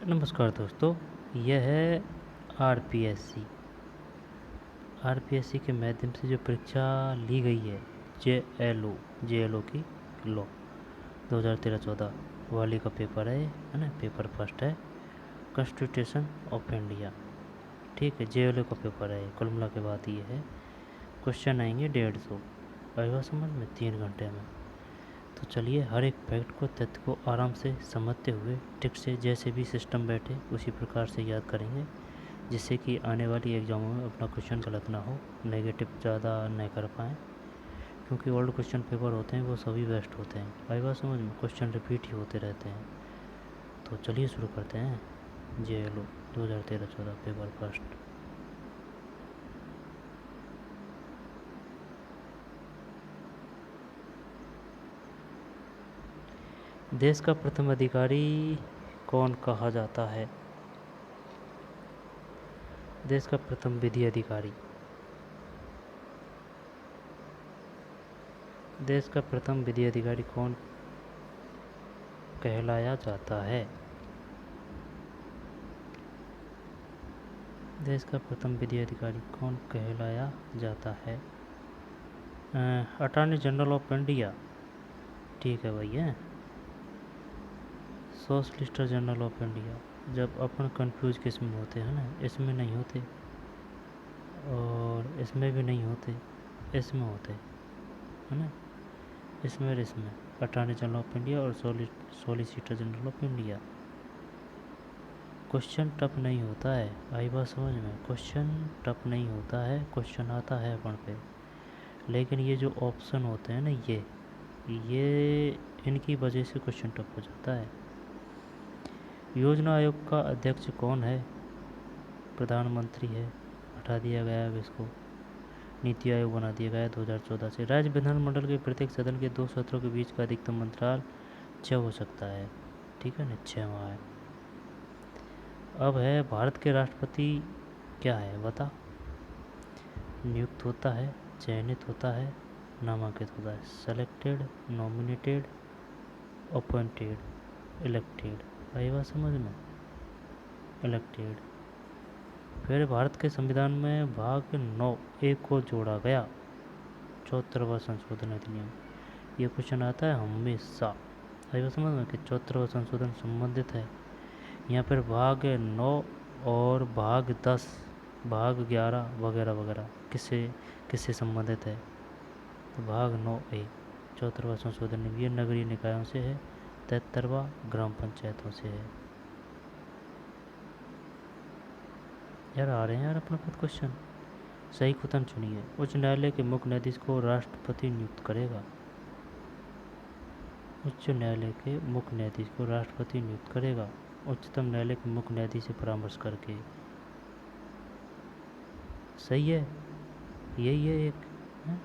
नमस्कार दोस्तों, यह है आरपीएससी के माध्यम से जो परीक्षा ली गई है जेएलओ की लॉ 2013-14 वाली का पेपर है ना। पेपर फर्स्ट है कॉन्स्टिट्यूशन ऑफ इंडिया। ठीक है, जेएलओ का पेपर है। कुल मिला के बात ये है, क्वेश्चन आएंगे 150 आएगा समझ में 3 घंटे में। तो चलिए हर एक फैक्ट को तथ्य को आराम से समझते हुए टिक से जैसे भी सिस्टम बैठे उसी प्रकार से याद करेंगे, जिससे कि आने वाली एग्जामों में अपना क्वेश्चन गलत ना हो, नेगेटिव ज़्यादा नहीं कर पाएँ। क्योंकि ओल्ड क्वेश्चन पेपर होते हैं वो सभी बेस्ट होते हैं। आई बात समझ में, क्वेश्चन रिपीट ही होते रहते हैं। तो चलिए शुरू करते हैं। JLO 2013-14 paper first. देश का प्रथम अधिकारी कौन कहा जाता है? देश का प्रथम विधि अधिकारी। देश का प्रथम विधि अधिकारी कौन कहलाया जाता है? देश का प्रथम विधि अधिकारी कौन कहलाया जाता है? Attorney general of India. ठीक है भैया। Solicitor general of India. जब अपन कंफ्यूज किस में होते हैं ना, इसमें नहीं होते और इसमें भी नहीं होते, इसमें होते है ना, इसमें और इसमें। अटॉर्नी जनरल ऑफ इंडिया और solicitor general of India. Question tough नहीं होता है, आई बात समझ में। क्वेश्चन टफ नहीं होता है, क्वेश्चन आता है अपन पे। लेकिन ये जो ऑप्शन होते हैं ना, ये इनकी वजह से क्वेश्चन टफ हो जाता है। योजना आयोग का अध्यक्ष कौन है? प्रधानमंत्री है, हटा दिया गया है इसको। नीति आयोग बना दिया गया है 2014 से। राज्य विधानमंडल के प्रत्येक सदन के 2 सत्रों के बीच का अधिकतम अंतराल 6 हो सकता है। ठीक है ना, 6 माह है। अब है भारत के राष्ट्रपति क्या है बता। नियुक्त होता है, चयनित होता है, नामांकित होता है। Selected, nominated, appointed, elected. आई बात समझ में, इलेक्टेड। फिर भारत के संविधान में भाग 9A को जोड़ा गया, 74वां संशोधन अधिनियम। ये क्वेश्चन आता है हमेशा। आई बात समझ में कि 74वां संशोधन संबंधित है। यहाँ पर भाग 9 और भाग 10, भाग 11 वगैरह वगैरह किससे संबंधित है? तो भाग 9A 74वां संशोधन ये नगरीय निकायों से है, 73वां ग्राम पंचायतों से है। यार आ रहे हैं यार अपने पास क्वेश्चन। सही कथन चुनिए। उच्च न्यायालय के मुख्य न्यायाधीश को राष्ट्रपति नियुक्त करेगा। उच्च न्यायालय के मुख्य न्यायाधीश को राष्ट्रपति नियुक्त करेगा, उच्चतम न्यायालय के मुख्य न्यायाधीश से परामर्श करके। सही है, यही है एक है?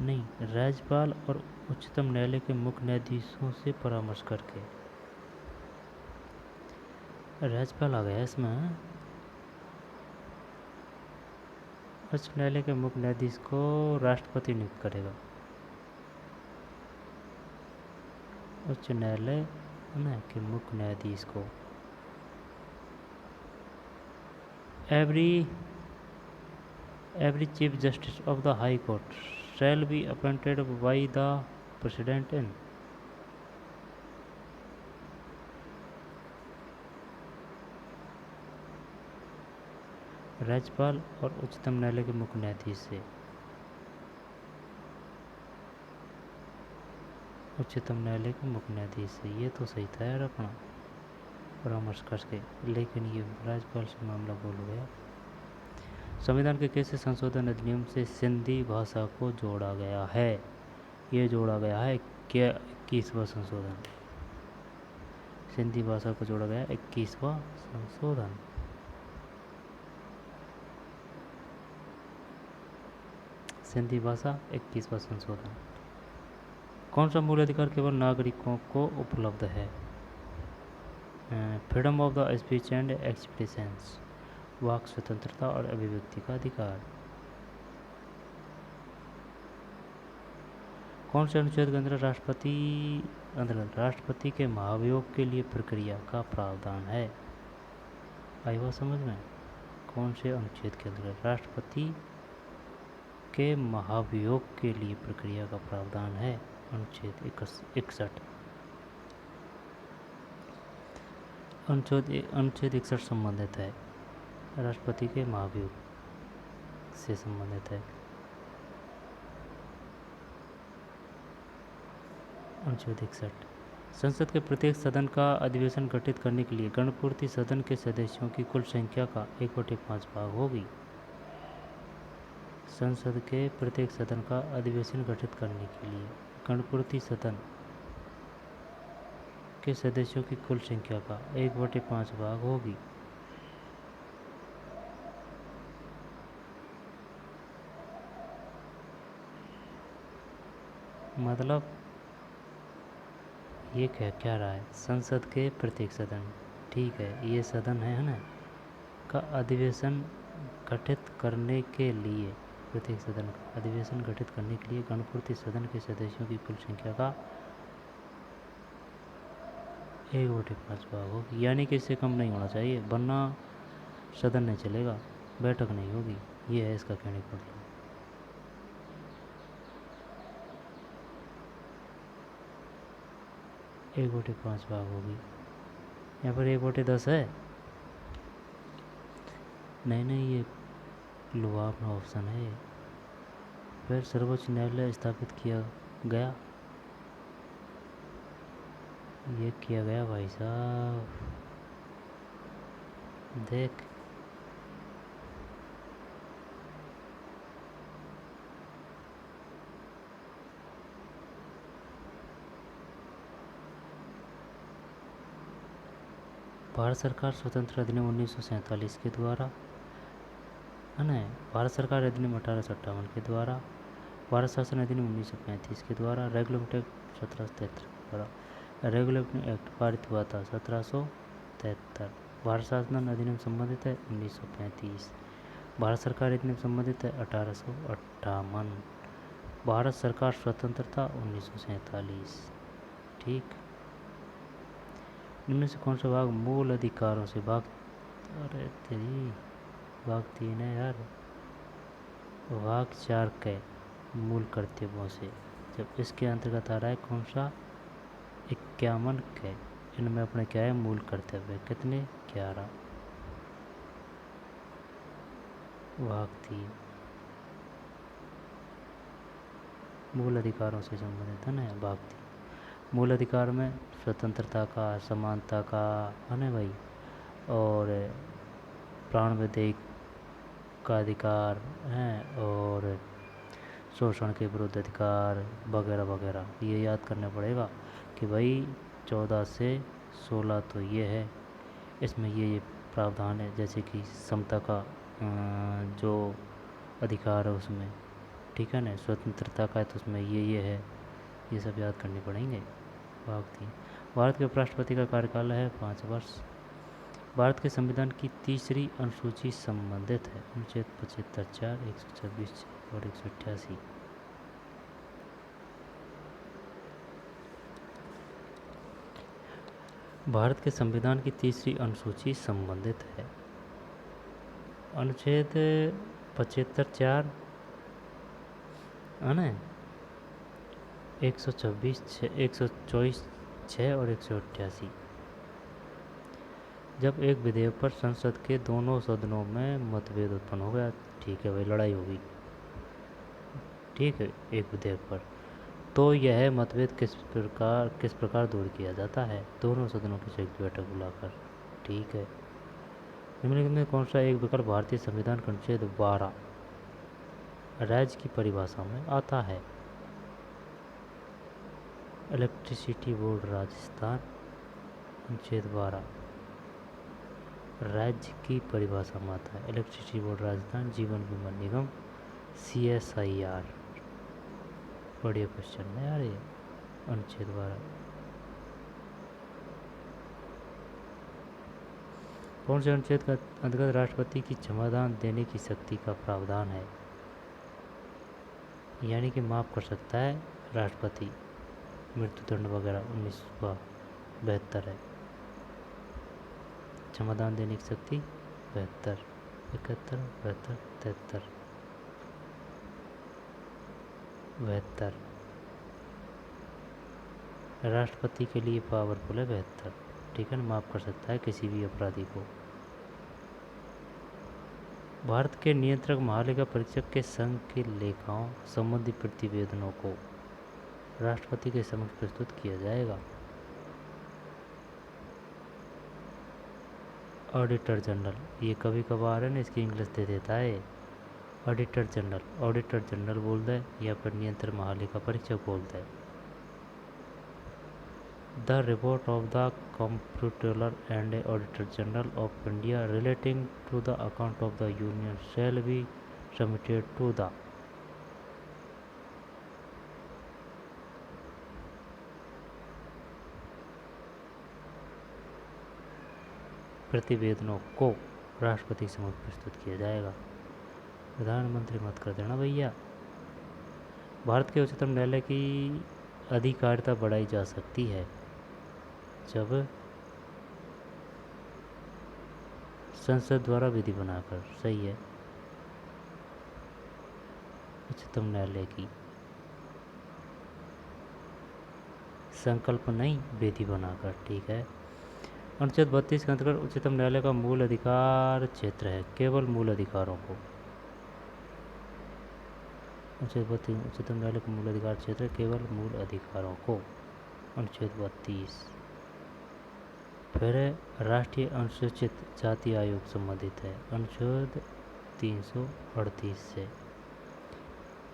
नहीं, राज्यपाल और उच्चतम न्यायालय के मुख्य न्यायाधीशों से परामर्श करके। राज्यपाल आ गया इसमें। उच्च न्यायालय के मुख्य न्यायाधीश को राष्ट्रपति नियुक्त करेगा। उच्च न्यायालय के मुख्य न्यायाधीश को। every chief justice of the high court shall be appointed by the president in राज्यपाल और उच्चतम न्यायालय के मुख्य न्यायाधीश से। उच्चतम न्यायालय के मुख्य न्यायाधीश से, ये तो सही था यार अपना परामर्श करके। लेकिन ये राज्यपाल से मामला बोल गया। संविधान के कैसे संशोधन अधिनियम से सिंधी भाषा को जोड़ा गया है? ये जोड़ा गया है क्या 21वां संशोधन। सिंधी भाषा को जोड़ा गया 21वां संशोधन। सिंधी भाषा 21वां संशोधन। कौन सा मूल अधिकार केवल नागरिकों को उपलब्ध है? Freedom of the speech and expressions, वाक स्वतंत्रता और अभिव्यक्ति का अधिकार। कौन से अनुच्छेद के अंदर राष्ट्रपति अंतर्गत राष्ट्रपति के महाभियोग के लिए प्रक्रिया का प्रावधान है। आई बात समझ में? कौन से अनुच्छेद के अंतर्गत राष्ट्रपति के महाभियोग के लिए प्रक्रिया का प्रावधान है? अनुच्छेद 61। अनुच्छेद 61 संबंधित है, राष्ट्रपति के महाभियोग से संबंधित है। अनुच्छेद 61 संसद के प्रत्येक सदन का अधिवेशन गठित करने के लिए गणपूर्ति सदन के सदस्यों की कुल संख्या का 1/5 भाग होगी। संसद के प्रत्येक सदन का अधिवेशन गठित करने के लिए गणपूर्ति सदन के सदस्यों की कुल संख्या का 1/5 भाग होगी। मतलब ये क्या रहा है, संसद के प्रत्येक सदन, ठीक है, ये सदन है ना, का अधिवेशन गठित करने के लिए, प्रत्येक सदन का अधिवेशन गठित करने के लिए गणपूर्ति सदन के सदस्यों की कुल संख्या का 1/5 भाग होगी। यानी कि इससे कम नहीं होना चाहिए, वरना सदन नहीं चलेगा, बैठक नहीं होगी। ये है इसका कहने का मतलब। एक 1/5 भाग होगी। यहाँ पर 1/10 है। नहीं, ये लोहा अपना ऑप्शन है। फिर सर्वोच्च न्यायालय स्थापित किया गया, ये किया गया भाई साहब, देख भारत सरकार स्वतंत्र अधिनियम 1947 के द्वारा, है ना, भारत सरकार अधिनियम 1858 के द्वारा, भारत शासन अधिनियम 1935 के द्वारा, रेगुलेटरी एक्ट 1773 द्वारा, रेगुलेटरी एक्ट पारित हुआ था 1773। भारत शासन अधिनियम संबंधित है 1935। भारत सरकार अधिनियम संबंधित है 1858। भारत सरकार स्वतंत्रता 1947। ठीक। इनमें से कौन सा भाग मूल अधिकारों से भाग, अरे तेरी भाग 3 है यार, भाग 4 के मूल कर्तव्यों से, जब इसके अंतर्गत आ रहा है कौन सा, 51 के, इनमें अपने क्या है मूल कर्तव्य, कितने, 11, भाग 3 मूल अधिकारों से संबंधित है ना, भाग 3 मूल अधिकार में स्वतंत्रता का, समानता का, है ना भाई, और प्राण विधेयक का अधिकार है, और शोषण के विरुद्ध अधिकार वगैरह वगैरह, ये याद करना पड़ेगा कि भाई 14 से 16 तो ये है, इसमें ये प्रावधान है, जैसे कि समता का जो अधिकार है उसमें, ठीक है ना, स्वतंत्रता का है तो उसमें ये है, ये सब याद करने पड़ेंगे। भाग 3 भारत के उपराष्ट्रपति का कार्यकाल है 5 वर्ष। भारत के संविधान की तीसरी अनुसूची संबंधित है अनुच्छेद 75(4), 126 और 188। भारत के संविधान की तीसरी अनुसूची संबंधित है अनुच्छेद 75(4), है ना, 126, 124(6) और 188। जब एक विधेयक पर संसद के दोनों सदनों में मतभेद उत्पन्न हो गया, ठीक है भाई, लड़ाई होगी, ठीक है, एक विधेयक पर, तो यह मतभेद किस प्रकार दूर किया जाता है, दोनों सदनों की संयुक्त बैठक बुलाकर, ठीक है। निम्नलिखित में कौन सा एक विकल्प भारतीय संविधान का अनुच्छेद 12 राज्य की परिभाषा में आता है? इलेक्ट्रिसिटी बोर्ड राजस्थान, अनुच्छेद 12 राज्य की परिभाषा में आता है। इलेक्ट्रिसिटी बोर्ड राजस्थान, जीवन बीमा निगम, CSIR। बढ़िया क्वेश्चन है यार ये, अनुच्छेद 12। कौन से अनुच्छेद का अंतर्गत राष्ट्रपति की क्षमादान देने की शक्ति का प्रावधान है? यानी कि माफ़ कर सकता है राष्ट्रपति, मृत्युदंड वगैरह 1972 है। क्षमादान देने की शक्ति 72, 71, 72, 73, 72। राष्ट्रपति के लिए पावरफुल है 72, ठीक है ना, माफ़ कर सकता है किसी भी अपराधी को। भारत के नियंत्रक महालेखा परीक्षक के संघ के लेखाओं संबंधी प्रतिवेदनों को राष्ट्रपति के समक्ष प्रस्तुत किया जाएगा। ऑडिटर जनरल, ये कभी कभार है ना इसकी इंग्लिश दे देता है। ऑडिटर जनरल बोलता है या फिर नियंत्रक महालेखा परीक्षक बोलता है। The report of the Comptroller and Auditor General of India relating to the account of the Union shall be submitted to the प्रतिवेदनों को राष्ट्रपति के समक्ष प्रस्तुत किया जाएगा। प्रधानमंत्री मत कर देना भैया। भारत के उच्चतम न्यायालय की अधिकारिता बढ़ाई जा सकती है जब संसद द्वारा विधि बनाकर, सही है, उच्चतम न्यायालय की संकल्प नहीं विधि बनाकर, ठीक है। अनुच्छेद 32 के अंतर्गत उच्चतम न्यायालय का मूल अधिकार क्षेत्र है केवल मूल अधिकारों को। अनुच्छेद 32 उच्चतम न्यायालय का मूल अधिकार क्षेत्र है केवल मूल अधिकारों को। अनुच्छेद 32 फिर राष्ट्रीय अनुसूचित जाति आयोग संबंधित है अनुच्छेद 338 से।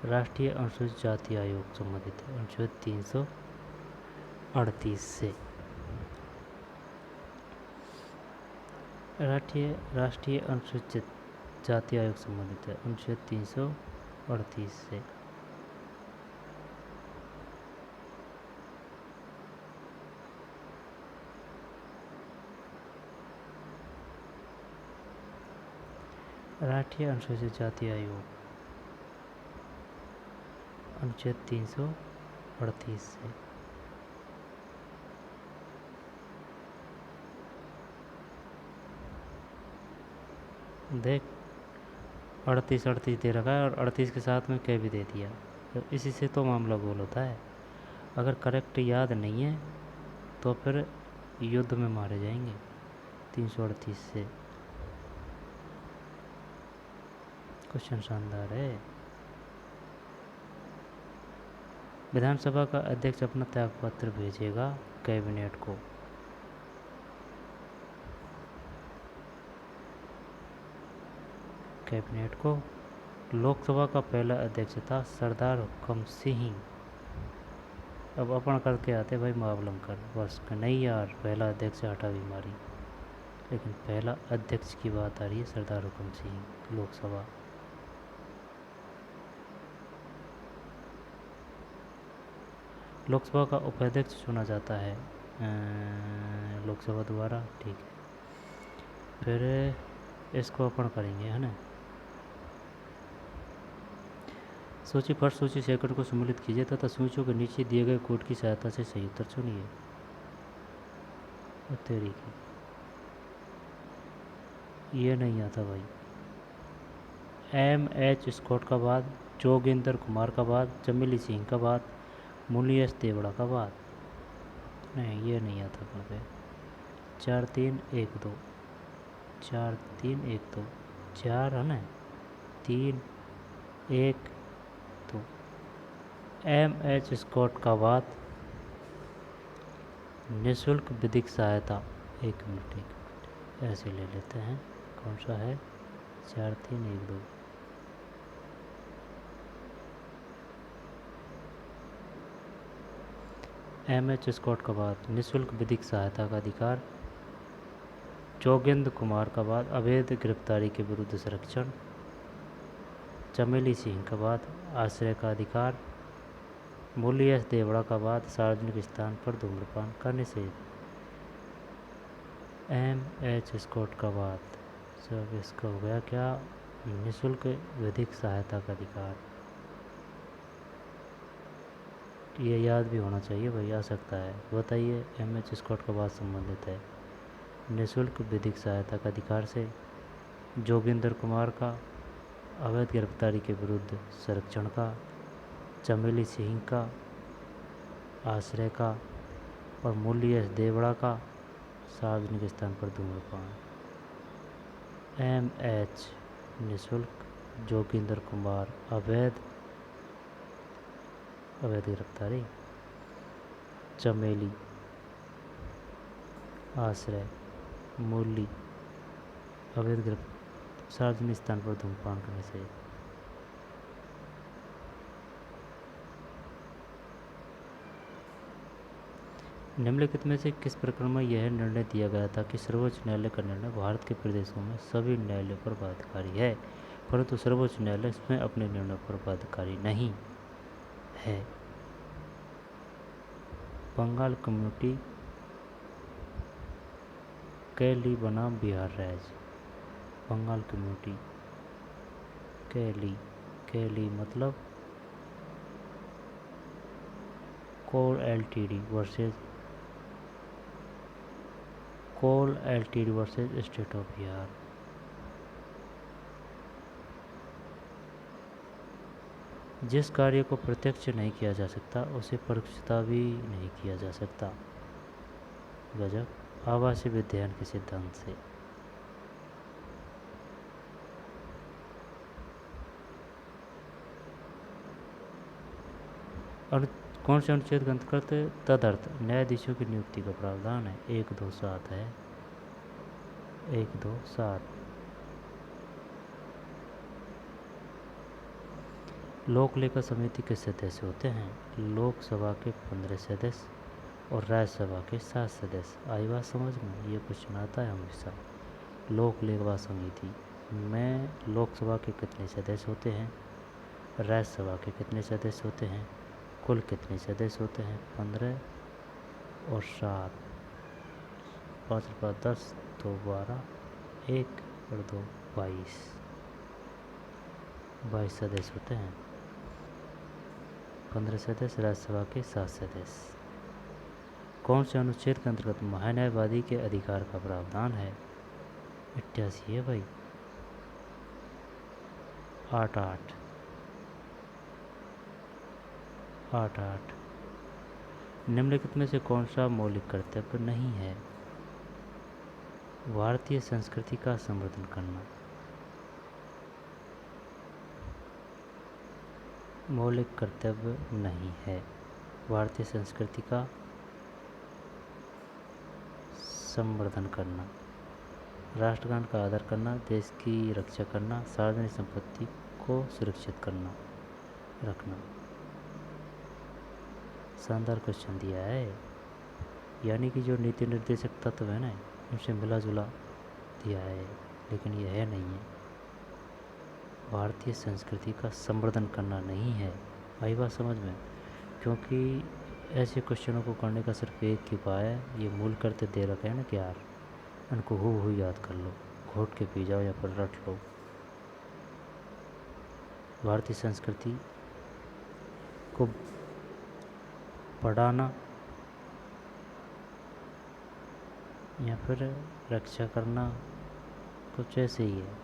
राष्ट्रीय अनुसूचित जाति आयोग संबंधित है अनुच्छेद 338 से। राष्ट्रीय अनुसूचित जाति आयोग संबंधित है अनुच्छेद 338 से। राष्ट्रीय अनुसूचित जाति आयोग अनुच्छेद 338 से। देख 38 दे रखा है और 38 के साथ में क्या भी दे दिया, तो इसी से तो मामला गोल होता है। अगर करेक्ट याद नहीं है तो फिर युद्ध में मारे जाएंगे। 338 से क्वेश्चन शानदार है। विधानसभा का अध्यक्ष अपना त्यागपत्र भेजेगा कैबिनेट को। कैबिनेट को लोकसभा का पहला अध्यक्ष था सरदार हुक्म सिंह। अब अपन करके आते भाई महावलंकर वर्ष का, नहीं यार पहला अध्यक्ष हटा बीमारी, लेकिन पहला अध्यक्ष की बात आ रही है सरदार हुक्म सिंह लोकसभा। लोकसभा का उपाध्यक्ष चुना जाता है लोकसभा द्वारा, ठीक है। फिर इसको अपन करेंगे, है ना। सूची फर्स्ट सूची सेकंड को सम्मिलित कीजिए तथा सूचियों के नीचे दिए गए कोड की सहायता से सही उत्तर चुनिए। तेरी की ये नहीं आता भाई। M.H. स्कॉट का बाद, जोगिंदर कुमार का बाद, चमेली सिंह का बाद, मुनियस देवड़ा का बाद, नहीं ये नहीं आता अपन पे। 4 3 1 2 4 3 1 2 4 है ना, 3 1 2। M.H. स्कॉट का बाद निःशुल्क विधिक सहायता, एक मिनट ऐसे ले लेते हैं, कौन सा है, 4 3 1 2। M.H. स्कॉट का बाद निःशुल्क विधिक सहायता का अधिकार, जोगेंद्र कुमार का बाद अवैध गिरफ्तारी के विरुद्ध संरक्षण, चमेली सिंह का बाद आश्रय का अधिकार, मुनियस देवड़ा का बाद सार्वजनिक स्थान पर धूम्रपान का निषेध। M.H. स्कॉट का बाद सब इसका हो गया क्या, निःशुल्क विधिक सहायता का अधिकार। ये याद भी होना चाहिए भाई, आ सकता है। बताइए, एम.एच. स्कॉट का बात संबंधित है निःशुल्क विधिक सहायता का अधिकार से, जोगिंदर कुमार का अवैध गिरफ्तारी के विरुद्ध संरक्षण का, चमेली सिंह का आश्रय का, और मुरली एस देवड़ा का सार्वजनिक स्थान पर धूम्रपान। एम.एच. निःशुल्क, जोगिंदर कुमार अवैध गिरफ्तारी, चमेली आश्रय, मुरली अवैध गिरफ्तार, सार्वजनिक स्थान पर धूम्रपान करने से। निम्नलिखित में से किस प्रकरण में यह निर्णय दिया गया था कि सर्वोच्च न्यायालय का निर्णय भारत के प्रदेशों में सभी न्यायालयों पर बाध्यकारी है, परंतु सर्वोच्च न्यायालय इसमें अपने निर्णय पर बाध्यकारी नहीं है? बंगाल कम्युनिटी कैली बनाम बिहार राज्य। बंगाल कम्युनिटी कैली मतलब कोल LTD versus state of Bihar. जिस कार्य को प्रत्यक्ष नहीं किया जा सकता उसे परोक्षता भी नहीं किया जा सकता। गजब। आवासीय विधायन के सिद्धांत से। कौन से अनुच्छेद के अंतर्गत तदर्थ न्यायाधीशों की नियुक्ति का प्रावधान है? 127 है, 127। लोक लेखा समिति के सदस्य होते हैं लोकसभा के 15 सदस्य और राज्यसभा के 7 सदस्य। आई बात समझ में? ये क्वेश्चन आता है हमेशा। लोक लेखा समिति में लोकसभा के कितने सदस्य होते हैं, राज्यसभा के कितने सदस्य होते हैं, कुल कितने सदस्य होते हैं? 15 और 7, 5 और 5 10, 2 12, 1 और 2 22 सदस्य होते हैं। 15 सदस्य, राज्यसभा के 7 सदस्य। कौन से अनुच्छेद के अंतर्गत महान्यायवादी के अधिकार का प्रावधान है? 88 है भाई, 8 निम्नलिखित में से कौन सा मौलिक कर्तव्य नहीं है? भारतीय संस्कृति का संवर्धन करना। मौलिक कर्तव्य नहीं है भारतीय संस्कृति का संवर्धन करना, राष्ट्रगान का आदर करना, देश की रक्षा करना, सार्वजनिक संपत्ति को सुरक्षित करना रखना। शानदार क्वेश्चन दिया है। यानी कि जो नीति निर्देशक तत्व है ना, उनसे मिला जुला दिया है, लेकिन यह नहीं है। भारतीय संस्कृति का संवर्धन करना नहीं है। आई बात समझ में? क्योंकि ऐसे क्वेश्चनों को करने का सिर्फ एक ही उपाय है। ये मूल करते दे रखे हैं ना कि यार उनको हूबहू याद कर लो, घोट के पी जाओ या फिर रट लो। भारतीय संस्कृति को पढ़ाना या फिर रक्षा करना कुछ ऐसे ही है।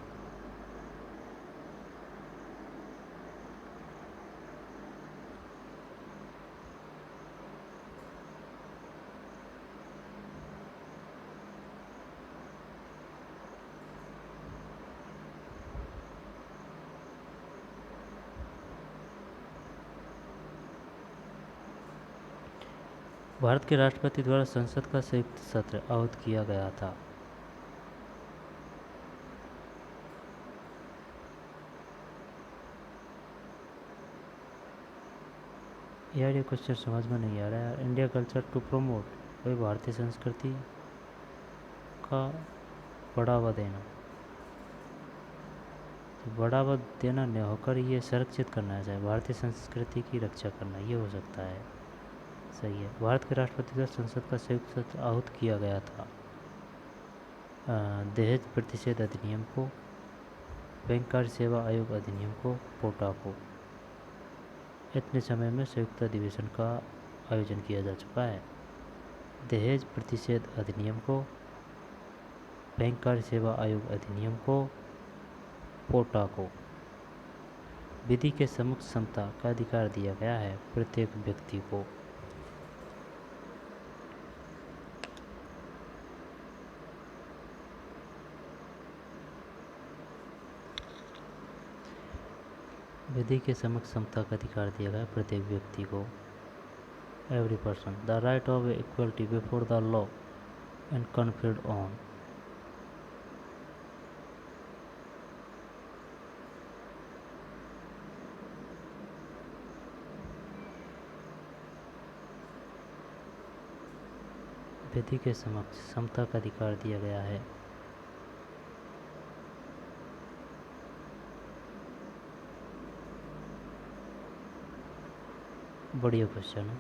भारत के राष्ट्रपति द्वारा संसद का संयुक्त सत्र आहूत किया गया था। यार ये क्वेश्चन समझ में नहीं आ रहा है। इंडिया कल्चर टू प्रमोट, वही भारतीय संस्कृति का बढ़ावा देना। तो बढ़ावा देना न होकर ये संरक्षित करना चाहिए, भारतीय संस्कृति की रक्षा करना, ये हो सकता है। सही है। भारत के राष्ट्रपति द्वारा संसद का संयुक्त सत्र आहूत किया गया था। दहेज प्रतिषेध अधिनियम को, बैंक कार्य सेवा आयोग अधिनियम को, पोटा को। इतने समय में संयुक्त अधिवेशन का आयोजन किया जा चुका है। दहेज प्रतिषेध अधिनियम को, बैंककारी सेवा आयोग अधिनियम को, पोटा को। विधि के समक्ष समता का अधिकार दिया गया है प्रत्येक व्यक्ति को। विधि के समक्ष समता का अधिकार दिया गया प्रत्येक व्यक्ति को। Every person the right of equality before the law and conferred on. विधि के समक्ष समता का अधिकार दिया गया है। बढ़िया क्वेश्चन है।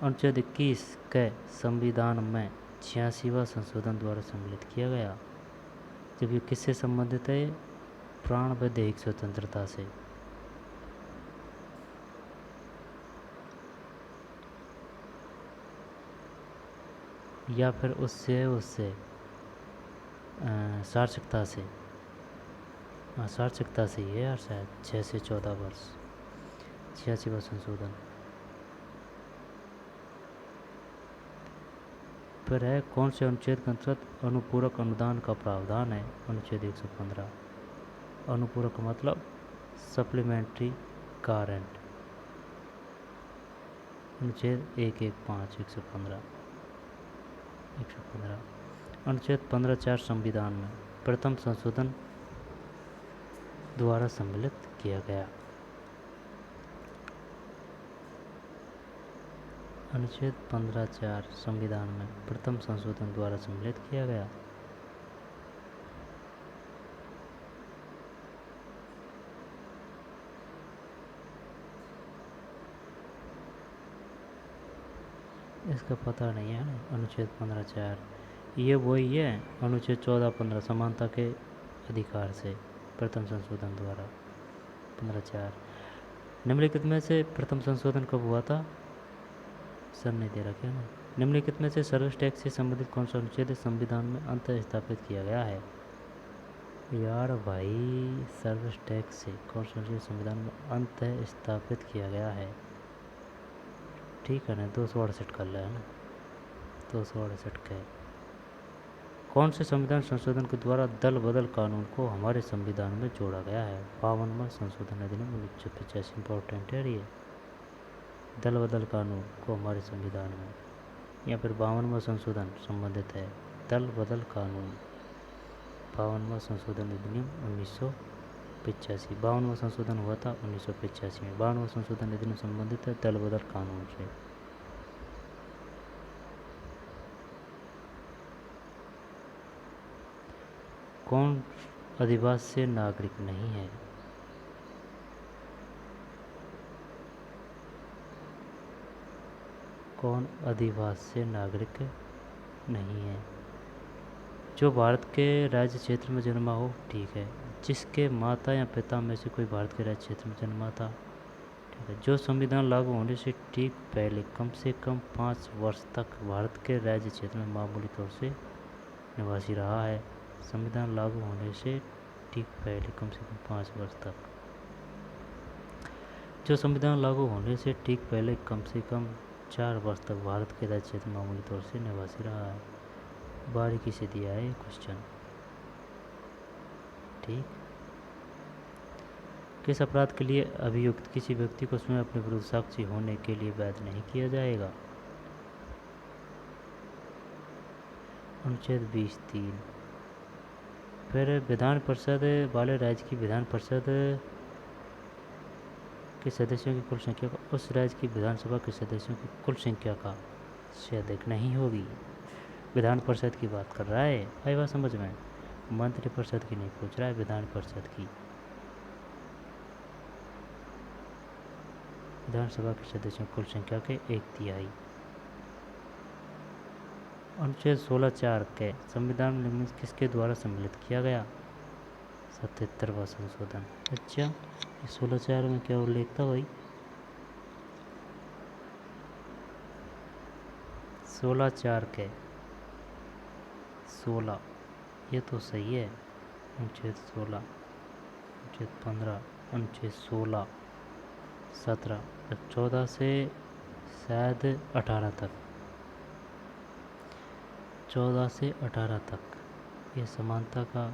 अनुच्छेद 21 के संविधान में 86वां संशोधन द्वारा सम्मिलित किया गया। जब ये किससे संबंधित है? प्राण व दैहिक स्वतंत्रता से। या फिर उससे सार्थकता से। हाँ, सार्थकता से ही है यार, शायद 6 से 14 वर्ष। 86वां संशोधन। फिर है कौन से अनुच्छेद के अंतर्गत अनुपूरक अनुदान का प्रावधान है? अनुच्छेद 115। अनुपूरक मतलब सप्लीमेंट्री गारंट। अनुच्छेद 115 115। अनुच्छेद 15(4) संविधान में प्रथम संशोधन द्वारा सम्मिलित किया गया। अनुच्छेद 15(4) संविधान में प्रथम संशोधन द्वारा सम्मिलित किया गया। इसका पता नहीं है। अनुच्छेद 15(4) ये वही है अनुच्छेद 14(15) समानता के अधिकार से प्रथम संशोधन द्वारा। 15(4) निम्नलिखित में से प्रथम संशोधन कब हुआ था? सर नहीं दे रखा है ना। निम्नलिखित में से सर्विस टैक्स से संबंधित कौन सा अनुच्छेद संविधान में अंत स्थापित किया गया है? यार भाई, सर्विस टैक्स से कौन सा अनुच्छेद संविधान में अंत स्थापित किया गया है? ठीक है ना, 268 कर लिया है ना, 268 का। कौन से संविधान संशोधन के द्वारा दल बदल कानून को हमारे संविधान में जोड़ा गया है? 52वां संशोधन अधिनियम 1985। इंपॉर्टेंट है ये, दल बदल कानून को हमारे संविधान में, या फिर 52वां संशोधन संबंधित है दल बदल कानून। 52वां संशोधन अधिनियम 1985। 52वां संशोधन हुआ था 1985 में। 52वां संशोधन अधिनियम संबंधित है दल बदल कानून से। कौन अधिवासी नागरिक नहीं है? कौन अधिवासी नागरिक नहीं है? जो भारत के राज्य क्षेत्र में जन्मा हो, ठीक है। जिसके माता या पिता में से कोई भारत के राज्य क्षेत्र में जन्मा था, ठीक है। जो संविधान लागू होने से ठीक पहले कम से कम 5 वर्ष तक भारत के राज्य क्षेत्र में मामूली तौर से निवासी रहा है। संविधान लागू होने से ठीक पहले कम से कम 5 वर्ष तक। जो संविधान लागू होने से ठीक पहले कम से कम 4 वर्ष तक भारत के राज्य क्षेत्र में मामूली तौर से निवासी रहा है। बारीकी से दिया है ये क्वेश्चन, ठीक। किस अपराध के लिए अभियुक्त किसी व्यक्ति को स्वयं अपने विरुद्ध साक्षी होने के लिए वैध नहीं किया जाएगा? अनुच्छेद 20(3). फिर विधान परिषद वाले राज्य की विधान परिषद के सदस्यों की कुल संख्या का उस राज्य की विधानसभा के सदस्यों की कुल संख्या का से अधिक नहीं होगी। विधान परिषद की बात कर रहा है, आई बात समझ में? मंत्री परिषद की नहीं पूछ रहा है, विधान परिषद की। विधानसभा के सदस्यों की कुल संख्या के 1/3। अनुच्छेद 16(4) के संविधान में निम्नलिखित किसके द्वारा सम्मिलित किया गया? 77वां संशोधन। अच्छा, 16(4) में क्या उल्लेख था भाई? 16(4) के 16, ये तो सही है। अनुच्छेद 16, अनुच्छेद 15, अनुच्छेद 16, 17, 14 से शायद 18 तक, 14 से 18 तक ये समानता का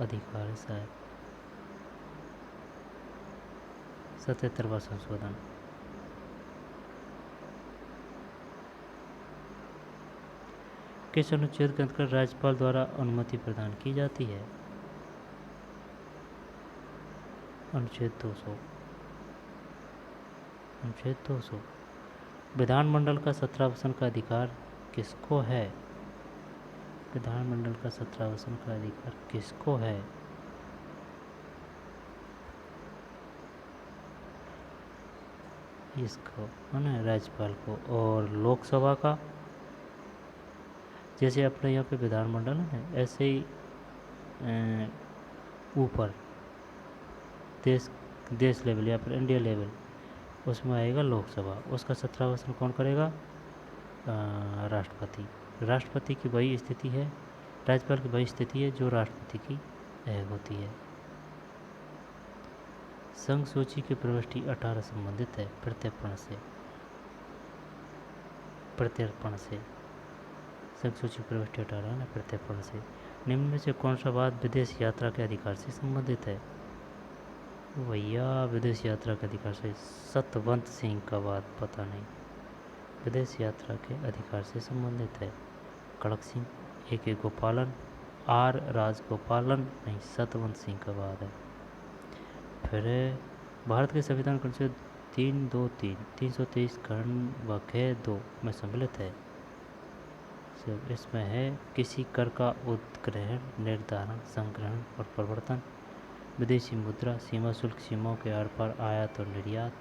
अधिकार है शायद। 77वां संशोधन। किस अनुच्छेद के अंतर्गत राज्यपाल द्वारा अनुमति प्रदान की जाती है? अनुच्छेद 200। अनुच्छेद 200। विधानमंडल का 17वां का अधिकार किसको है? विधानमंडल का 17वां का अधिकार किसको है? इसको है ना, राज्यपाल को। और लोकसभा का, जैसे अपने यहाँ पे विधानमंडल है ना, ऐसे ही ऊपर देश लेवल या फिर इंडिया लेवल, उसमें आएगा लोकसभा। उसका 17वां कौन करेगा? राष्ट्रपति। राष्ट्रपति की वही स्थिति है, राज्यपाल की वही स्थिति है जो राष्ट्रपति की होती है। संघ सूची की प्रविष्टि 18 संबंधित है प्रत्यर्पण से। संघ सूची प्रविष्टि 18 है प्रत्यर्पण से। निम्न में से कौन सा बात विदेश यात्रा के अधिकार से संबंधित है? भैया विदेश यात्रा के अधिकार से सतवंत सिंह का बात पता नहीं। विदेश यात्रा के अधिकार से संबंधित है खड़क सिंह, A.K. गोपालन, R. राजगोपालन नहीं, सतवंत सिंह का बात है। फिर भारत के संविधान के अनुच्छेद 323 खंड वाक्य 2 में सम्मिलित है। इसमें है किसी कर का उद्ग्रहण, निर्धारण, संग्रहण और प्रवर्तन, विदेशी मुद्रा, सीमा शुल्क, सीमाओं के आर पार आयात और निर्यात,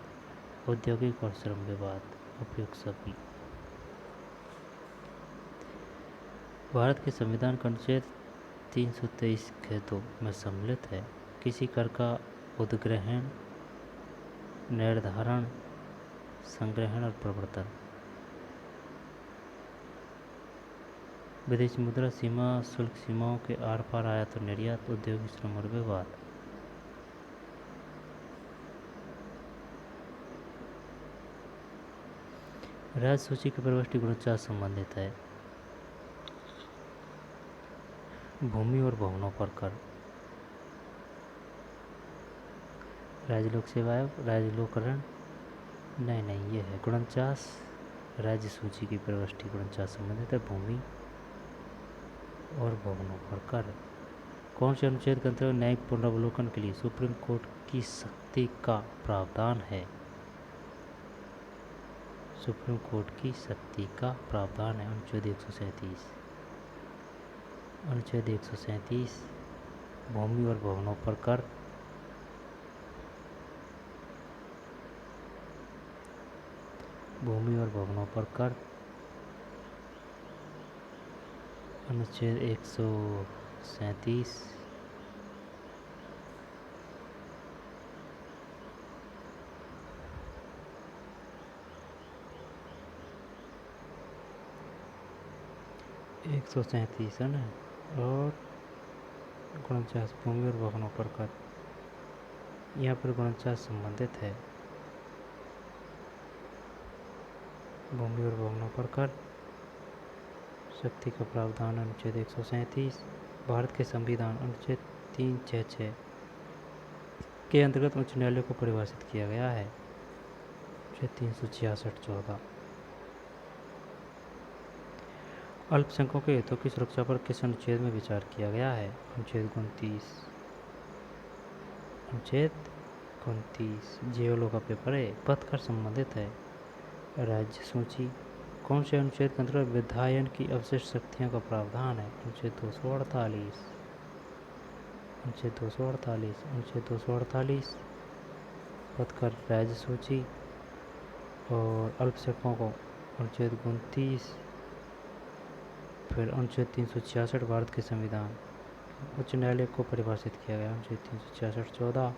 औद्योगिक और श्रम विवाद, उपयुक्त सभी। भारत के संविधान का अनुच्छेद 323 के 2 में सम्मिलित है किसी कर का उद्ग्रहण, निर्धारण, संग्रहण और प्रवर्तन, विदेशी मुद्रा, सीमा शुल्क, सीमाओं के आर पार आयात और निर्यात, औद्योगिक श्रम और विवाद। राज्य सूची की प्रविष्टि 49 संबंधित है भूमि और भवनों पर कर। राज्य लोक सेवा आयोग, राज्य लोकरण नहीं, ये है 49। राज्य सूची की प्रविष्टि 49 संबंधित है भूमि और भवनों पर कर। कौन से अनुच्छेद के अंतर्गत न्यायिक पुनरावलोकन के लिए सुप्रीम कोर्ट की शक्ति का प्रावधान है? सुप्रीम कोर्ट की शक्ति का प्रावधान है अनुच्छेद 137। अनुच्छेद 137 भूमि और भवनों पर कर। भूमि और भवनों पर कर। अनुच्छेद 137 137 है ना। और 49 भूमि और भवनों पर कर, यहाँ पर 49 संबंधित है भूमि और भवनों पर कर। शक्ति का प्रावधान अनुच्छेद 137। भारत के संविधान अनुच्छेद 366 के अंतर्गत उच्च न्यायालय को परिभाषित किया गया है अनुच्छेद 366(14). अल्पसंख्यकों के हितों की सुरक्षा पर किस अनुच्छेद में विचार किया गया है? अनुच्छेद 29। अनुच्छेद 29 जेओलो का पेपर है, पद कर संबंधित है। राज्य सूची कौन से अनुच्छेद के अंतर्गत विधायन की अवशिष्ट शक्तियों का प्रावधान है? अनुच्छेद 248। अनुच्छेद 248। अनुच्छेद 248 पद कर राज्य सूची। और अल्पसंख्यकों को अनुच्छेद 29। फिर अनुच्छेद 366 भारत के संविधान उच्च न्यायालय को परिभाषित किया गया अनुच्छेद 366(14).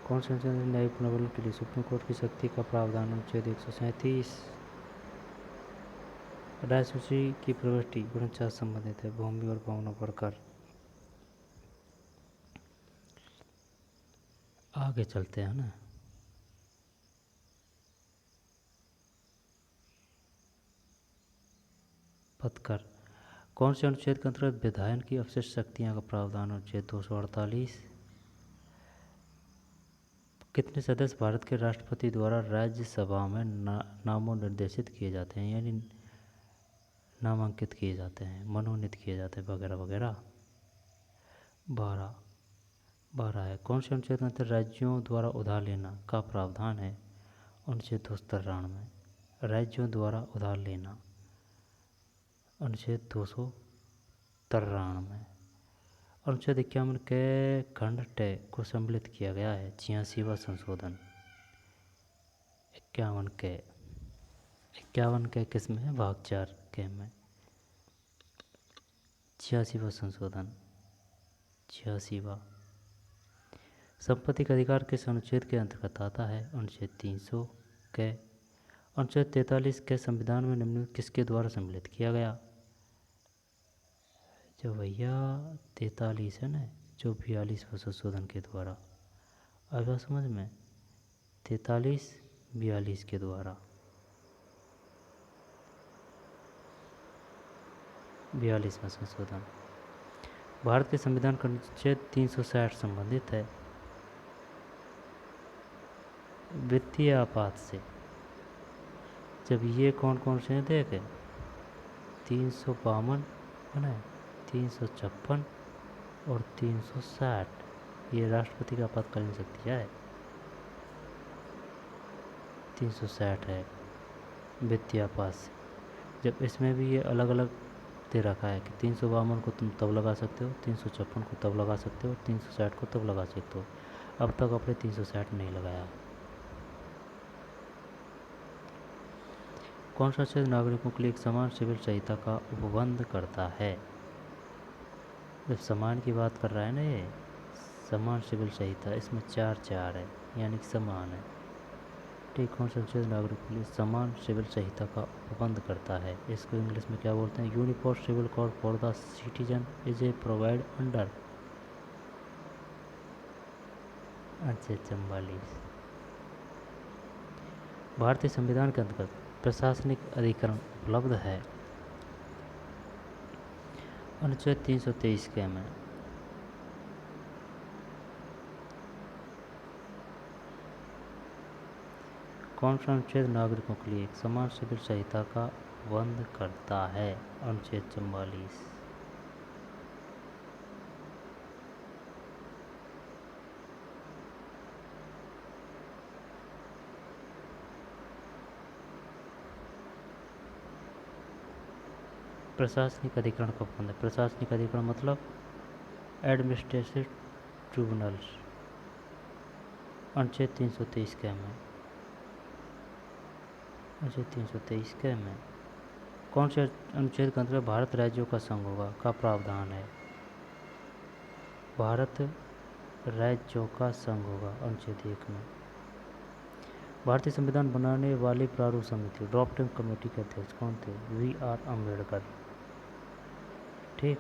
कौन से अनुच्छेद न्यायिक पुनर्वलोकन के लिए सुप्रीम कोर्ट की शक्ति का प्रावधान? अनुच्छेद 137। राजसूची की प्रविष्टि 49 संबंधित है भूमि और भवनों पर कर। आगे चलते हैं ना। पदकर कौन से अनुच्छेद के अंतर्गत विधायन की अवशिष्ट शक्तियां का प्रावधान? अनुच्छेद 248। कितने सदस्य भारत के राष्ट्रपति द्वारा राज्यसभा में नामोनिर्देशित किए जाते हैं, यानी नामांकित किए जाते हैं, मनोनीत किए जाते हैं, वगैरह वगैरह? 12 है। कौन से अनुच्छेद के अंतर्गत राज्यों द्वारा उधार लेना का प्रावधान है? अनुच्छेद 293। राज्यों द्वारा उधार लेना, अनुच्छेद 293। अनुच्छेद 51 के खंड ट को सम्मिलित किया गया है 86वां संशोधन। 51 के किस में है? भाग 4 के में। 86वां संशोधन। 86वां। संपत्ति का अधिकार किस अनुच्छेद के अंतर्गत आता है? अनुच्छेद 300 के। अनुच्छेद 43 के संविधान में निम्नलिखित किसके द्वारा सम्मिलित किया गया? जो भैया 43 है ना, जो 42वां संशोधन के द्वारा। आगे समझ में? 43-42 के द्वारा। 42वां संशोधन। भारत के संविधान का अनुच्छेद 360 संबंधित है वित्तीय आपात से। जब ये कौन कौन से हैं देखे? 352 है ना, 356 और 360, ये राष्ट्रपति का आपातकालीन शक्ति है। 360 है वित्तीय आपात से। जब इसमें भी ये अलग अलग दे रखा है कि 352 को तुम तब लगा सकते हो, 356 को तब लगा सकते हो, 360 को तब लगा सकते हो। अब तक अपने 360 नहीं लगाया। कौन सा क्षेत्र नागरिकों के लिए एक समान सिविल संहिता का उपबंध करता है? जब समान की बात कर रहा है ना ये, समान सिविल संहिता, इसमें 4 है, यानी कि समान है। ठीक। कौन सा क्षेत्र नागरिकों के लिए समान सिविल संहिता का उपबंध करता है? इसको इंग्लिश में क्या बोलते हैं? Uniform civil code for the citizen is a provide under अनुच्छेद 44। भारतीय संविधान के अंतर्गत प्रशासनिक अधिकरण उपलब्ध है अनुच्छेद 323 के में। कौन सा अनुच्छेद नागरिकों के लिए एक समान सिविल संहिता का उपबंध करता है? अनुच्छेद 44। प्रशासनिक अधिकरण का उपबंध। प्रशासनिक अधिकरण मतलब एडमिनिस्ट्रेटिव ट्रिब्यूनल्स, अनुच्छेद 323 के में। अनुच्छेद 323 के में कौन से अनुच्छेद के अंतर्गत भारत राज्यों का संघ होगा का प्रावधान है? भारत राज्यों का संघ होगा अनुच्छेद 1 में। भारतीय संविधान बनाने वाली प्रारूप समिति ड्राफ्टिंग कमेटी के अध्यक्ष कौन थे? V.R. अम्बेडकर। ठीक।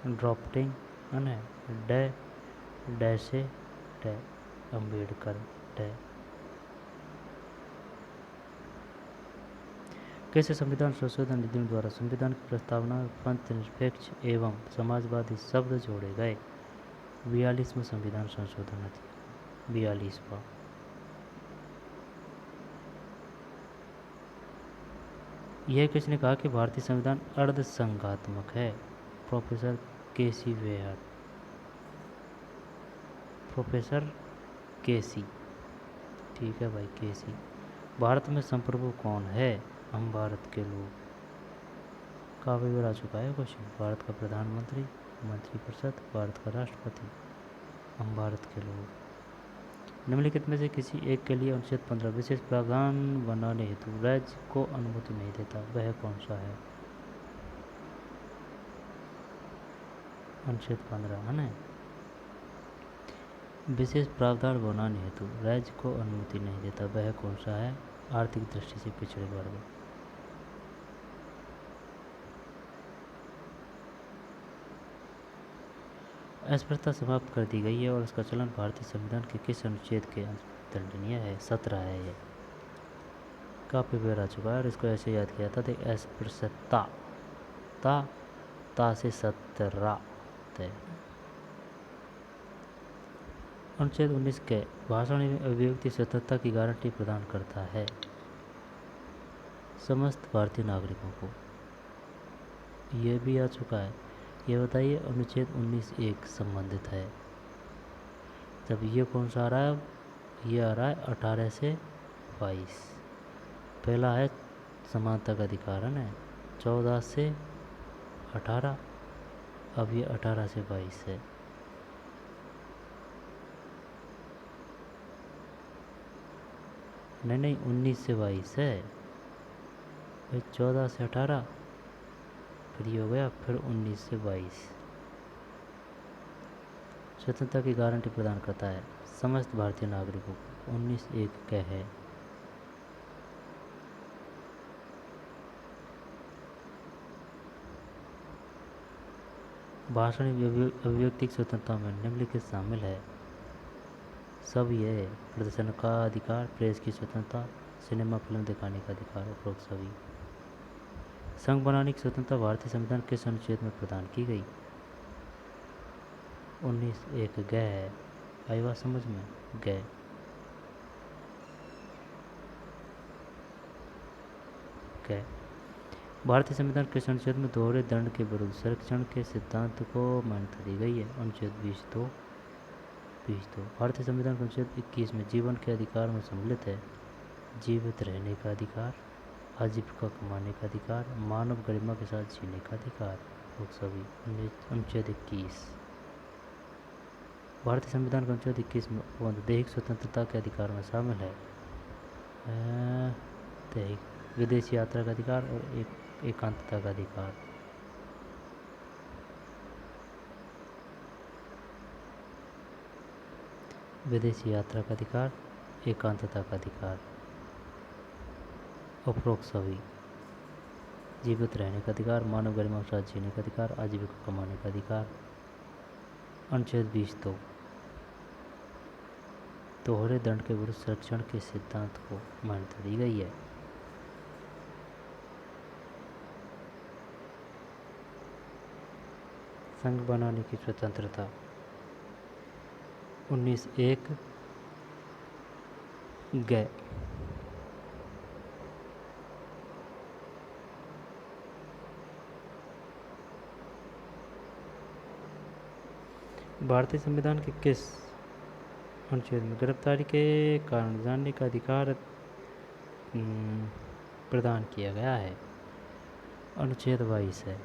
ड्राफ्टिंग है ना, डैसे अम्बेडकर डे। कैसे संविधान संशोधन अधिनियम द्वारा संविधान की प्रस्तावना में पंथ निरपेक्ष एवं समाजवादी शब्द जोड़े गए? 42वां संविधान संशोधन अधिनियम। 42वां। यह किसने कहा कि भारतीय संविधान अर्धसंघात्मक है? Professor KC Wheare. Professor KC. ठीक है भाई, केसी। भारत में संप्रभु कौन है? हम भारत के लोग। काफ़ी बार आ चुका है क्वेश्चन। भारत का प्रधानमंत्री, मंत्रिपरिषद, भारत का राष्ट्रपति, हम भारत के लोग। निम्नलिखित में से किसी एक के लिए अनुच्छेद 15 विशेष प्रावधान बनाने हेतु राज्य को अनुमति नहीं देता, वह कौन सा है? अनुच्छेद 15 है ना, विशेष प्रावधान बनाने हेतु राज्य को अनुमति नहीं देता, वह कौन सा है? आर्थिक दृष्टि से पिछड़े वर्ग। अस्पृश्यता समाप्त कर दी गई है और इसका चलन भारतीय संविधान के किस अनुच्छेद के अंतर्गत दंडनीय है? 17 है ये। काफ़ी बार आ चुका है और इसको ऐसे याद किया था। देख, अस्पृश्यता, ता से 17 है। अनुच्छेद 19 के भाषण एवं अभिव्यक्ति स्वतंत्रता की गारंटी प्रदान करता है समस्त भारतीय नागरिकों को। यह भी आ चुका है। ये बताइए अनुच्छेद 19(1) संबंधित है। जब ये कौन सा आ रहा है? ये आ रहा है 18 से 22। पहला है समानता का अधिकार है ना, 14 से 18। अब ये 18 से 22 है। नहीं, 19 से 22 है भाई। 14 से 18 फिर ये हो गया, फिर 19 से 22। स्वतंत्रता की गारंटी प्रदान करता है समस्त भारतीय नागरिकों को। 19(1) क्या है? भाषण अभिव्यक्ति की स्वतंत्रता में निम्नलिखित शामिल है। सब ये है: प्रदर्शन का अधिकार, प्रेस की स्वतंत्रता, सिनेमा फिल्म दिखाने का अधिकार, उपरोक्त सभी। संघ बनाने की स्वतंत्रता भारतीय संविधान किस अनुच्छेद में प्रदान की गई? 19(1) ग है। आई बात समझ में? ग। भारतीय संविधान किस अनुच्छेद में दोहरे दंड के विरुद्ध संरक्षण के सिद्धांत को मान्यता दी गई है? अनुच्छेद 20(2). भारतीय संविधान के अनुच्छेद 21 में जीवन के अधिकार में सम्मिलित है जीवित रहने का अधिकार, आजीविका कमाने का अधिकार, मानव गरिमा के साथ जीने का अधिकार, वो सभी। अनुच्छेद 21। भारतीय संविधान के अनुच्छेद 21 में दैहिक स्वतंत्रता के अधिकार में शामिल है दैहिक विदेशी यात्रा का अधिकार और एकांतता का अधिकार। विदेशी यात्रा का अधिकार, एकांतता का अधिकार, उपरोक्त सभी। जीवित रहने का अधिकार, मानव गरिमा के साथ जीने का अधिकार, आजीविका कमाने का अधिकार। अनुच्छेद 20(2) दोहरे दंड के विरुद्ध संरक्षण के सिद्धांत को मान्यता दी गई है। संघ बनाने की स्वतंत्रता 19(1) ग। भारतीय संविधान के किस अनुच्छेद में गिरफ्तारी के कारण जानने का अधिकार प्रदान किया गया है? अनुच्छेद 22 है।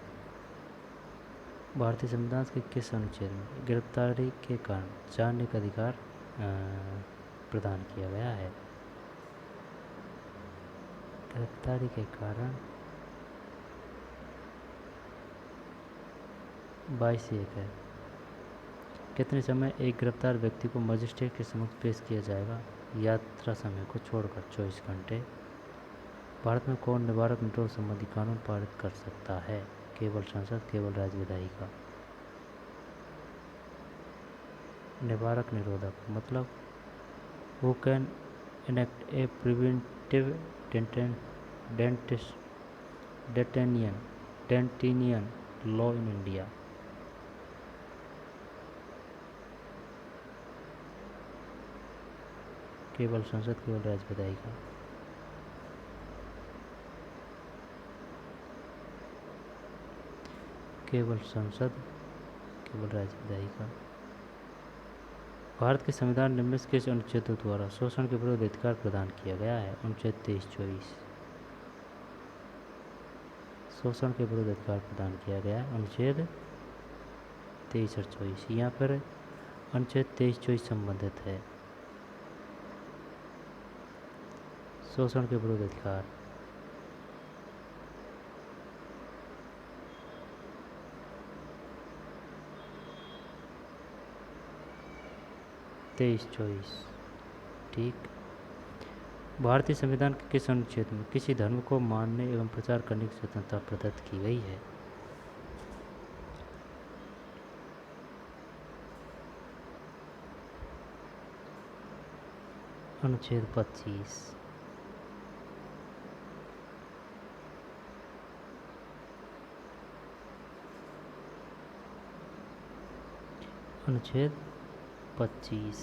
भारतीय संविधान के किस अनुच्छेद में गिरफ्तारी के कारण जानने का अधिकार प्रदान किया गया है? गिरफ्तारी के कारण 22(1) है। कितने समय एक गिरफ्तार व्यक्ति को मजिस्ट्रेट के समक्ष पेश किया जाएगा? यात्रा समय को छोड़कर 24 घंटे। भारत में कौन निवारक निरोध संबंधी कानून पारित कर सकता है? केवल संसद, केवल राज्य विधायिका। निवारक निरोधक मतलब who can enact a preventive detention law in India। केवल संसद, केवल राज्य विधायिका। केवल संसद, केवल राज्य विधायिका। भारत के संविधान निम्न से किस अनुच्छेदों द्वारा शोषण के विरुद्ध अधिकार प्रदान किया गया है? अनुच्छेद 23-24। शोषण के विरुद्ध अधिकार प्रदान किया गया है अनुच्छेद 23 और 24। यहाँ पर अनुच्छेद 23-24 संबंधित है शोषण के विरुद्ध अधिकार। तेईस 24 ठीक। भारतीय संविधान के किस अनुच्छेद में किसी धर्म को मानने एवं प्रचार करने की स्वतंत्रता प्रदत्त की गई है? अनुच्छेद 25। अनुच्छेद 25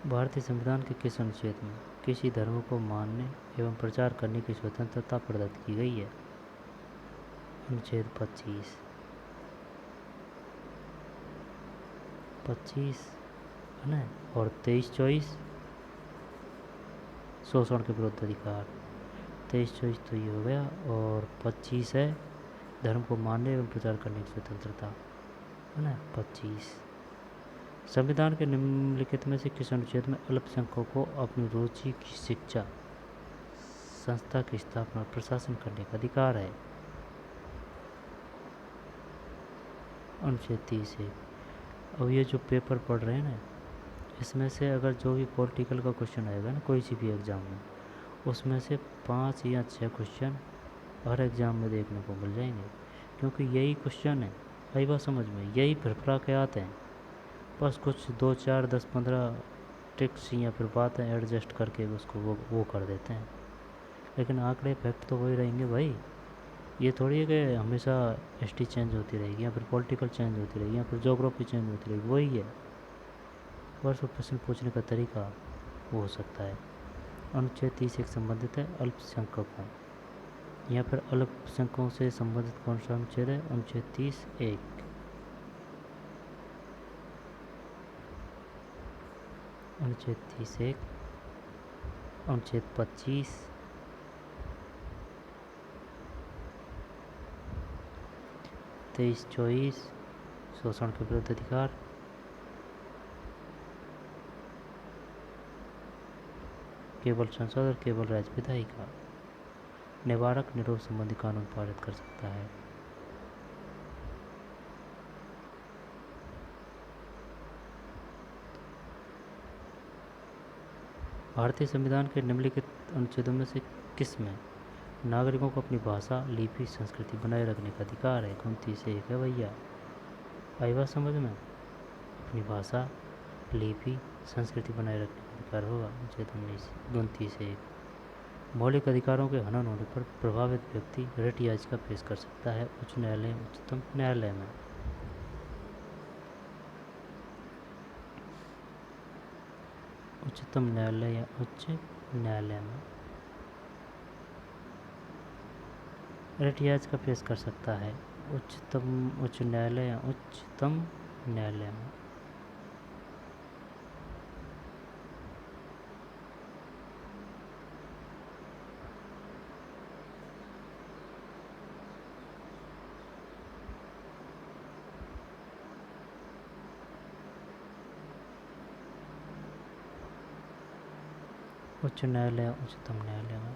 भारतीय संविधान के किस अनुच्छेद में किसी धर्म को मानने एवं प्रचार करने की स्वतंत्रता प्रदत्त की गई है? अनुच्छेद 25 है ना। और 23-24 शोषण के विरुद्ध अधिकार। 23-24 तो ये हो गया, और 25 है धर्म को मानने एवं प्रचार करने की स्वतंत्रता, है ना। 25 संविधान के निम्नलिखित में से किस अनुच्छेद में अल्पसंख्यकों को अपनी रुचि की शिक्षा संस्था की स्थापना और प्रशासन करने का अधिकार है? अनुच्छेद 30 है। अब ये जो पेपर पढ़ रहे हैं ना, इसमें से अगर जो भी पॉलिटिकल का क्वेश्चन आएगा ना कोई सी भी एग्ज़ाम में, उसमें से 5 या 6 क्वेश्चन हर एग्ज़ाम में देखने को मिल जाएंगे, क्योंकि यही क्वेश्चन है। आई बात समझ में? यही फिरफिरा के आते हैं, बस कुछ 2, 4, 10, 15 ट्रिक्स या फिर बातें एडजस्ट करके उसको वो कर देते हैं, लेकिन आंकड़े फैक्ट तो वही रहेंगे भाई। ये थोड़ी है कि हमेशा हिस्ट्री चेंज होती रहेगी या फिर पॉलिटिकल चेंज होती रहेगी या फिर ज्योग्राफी चेंज होती रहेगी, वही है, बस वो प्रश्न पूछने का तरीका वो हो सकता है। अनुच्छेद 30 एक संबंधित है अल्पसंख्यकों, यहाँ पर अल्पसंख्यकों से संबंधित कौन सा अनुच्छेद है? अनुच्छेद 30(1). अनुच्छेद 30(1), अनुच्छेद 25, तेईस 24 शोषण के विरुद्ध अधिकार, केवल संसद और केवल राज्य विधायिका निवारक निरोध संबंधी कानून पारित कर सकता है। भारतीय संविधान के निम्नलिखित अनुच्छेदों में से किस में नागरिकों को अपनी भाषा, लिपि, संस्कृति बनाए रखने का अधिकार है? 29(1) है भैया। आई बात समझ में? अपनी भाषा, लिपि, संस्कृति बनाए रखने का अधिकार होगा अनुच्छेद 29(1). मौलिक अधिकारों के हनन होने पर प्रभावित व्यक्ति रिट याचिका पेश कर सकता है उच्च न्यायालय, उच्चतम न्यायालय में। उच्चतम न्यायालय या उच्च न्यायालय में रिट याचिका पेश कर सकता है उच्च न्यायालय या उच्चतम न्यायालय में। उच्च न्यायालय या उच्चतम न्यायालय में।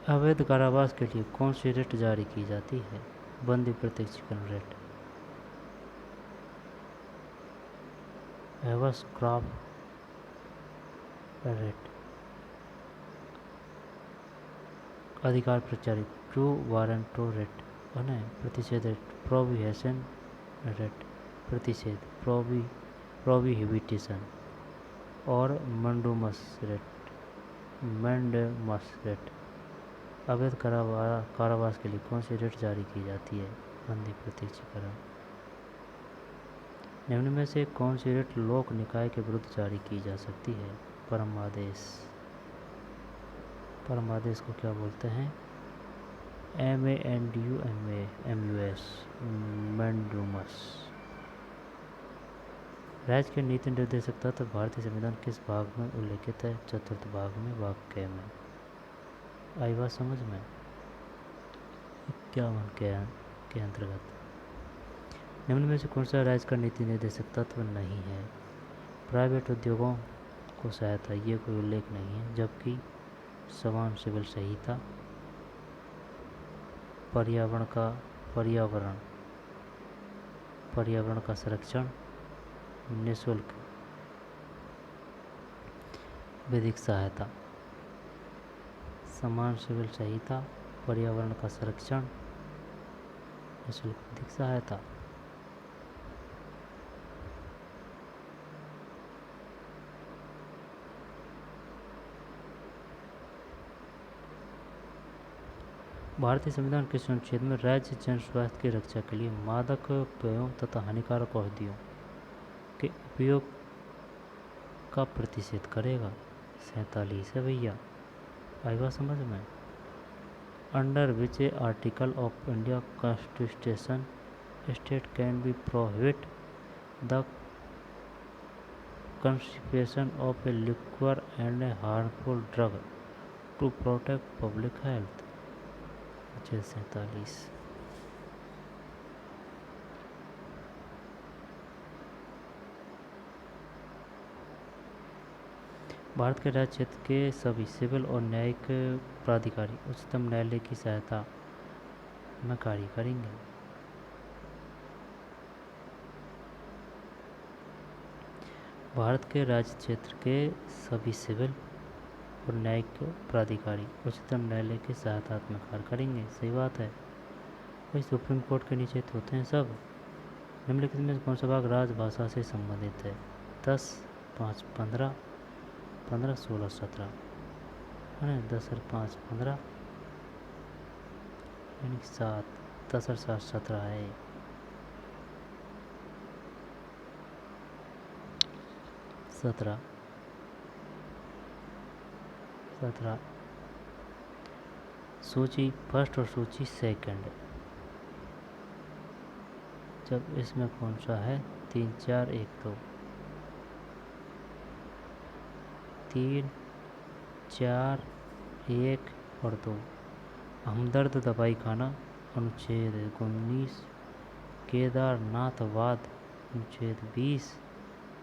अवैध कारावास के लिए कौन सी रिट जारी की जाती है? बंदी प्रत्यक्षीकरण रिट, हैबस कॉर्पस रिट, अधिकार प्रचारित क्यू वारंटो रिट, प्रतिषेध रिट, प्रोहिबिशन रिट, प्रतिषेध प्रोहिबिटेशन, और मंडूमस रिट। अवैध कारावास के लिए कौन सी रिट जारी की जाती है? बंदी प्रत्यक्षीकरण। निम्न में से कौन सी रिट लोक निकाय के विरुद्ध जारी की जा सकती है? परमादेश। परमादेश को क्या बोलते हैं? MANDUMUS, मैंडूमस। राज्य के नीति निर्देशक तत्व भारतीय संविधान किस भाग में उल्लेखित है? चतुर्थ भाग में, वाक्य में। आई बात समझ में? 51 के अंतर्गत। निम्न में से कौन सा राज्य का नीति निर्देशक तत्व नहीं है? प्राइवेट उद्योगों को सहायता, ये कोई उल्लेख नहीं है, जबकि समान सिविल संहिता, पर्यावरण का संरक्षण, निःशुल्क विधिक सहायता, समान सिविल संहिता, पर्यावरण का संरक्षण, निःशुल्क विधिक सहायता। भारतीय संविधान किस अनुच्छेद में राज्य जन स्वास्थ्य की रक्षा के लिए मादक पेयों तथा हानिकारक औषधियों के उपयोग का प्रतिषेध करेगा? 47 है भैया। आई बात समझ में? Under which article of India constitution state can be prohibit the consumption of a liquor and a harmful drug to protect public health? 47। भारत के राज्य क्षेत्र के सभी सिविल और न्यायिक प्राधिकारी उच्चतम न्यायालय की सहायता में कार्य करेंगे। भारत के राज्य क्षेत्र के सभी सिविल और न्यायिक प्राधिकारी उच्चतम न्यायालय की सहायता में कार्य करेंगे। सही बात है भाई, सुप्रीम कोर्ट के नीचे तो होते हैं सब। निम्नलिखित में कौन सा भाग राजभाषा से संबंधित है? 10, 5, 15, 15, 16, 17 है ना। 10 और 5 15 यानी 7, 10 और 7 17 है। 17 सूची फर्स्ट और सूची सेकंड, जब इसमें कौन सा है? 3, 4, 1, 2, 3, 4, 1 और 2। हमदर्द दवाई खाना अनुच्छेद 19, केदारनाथवाद अनुच्छेद 20,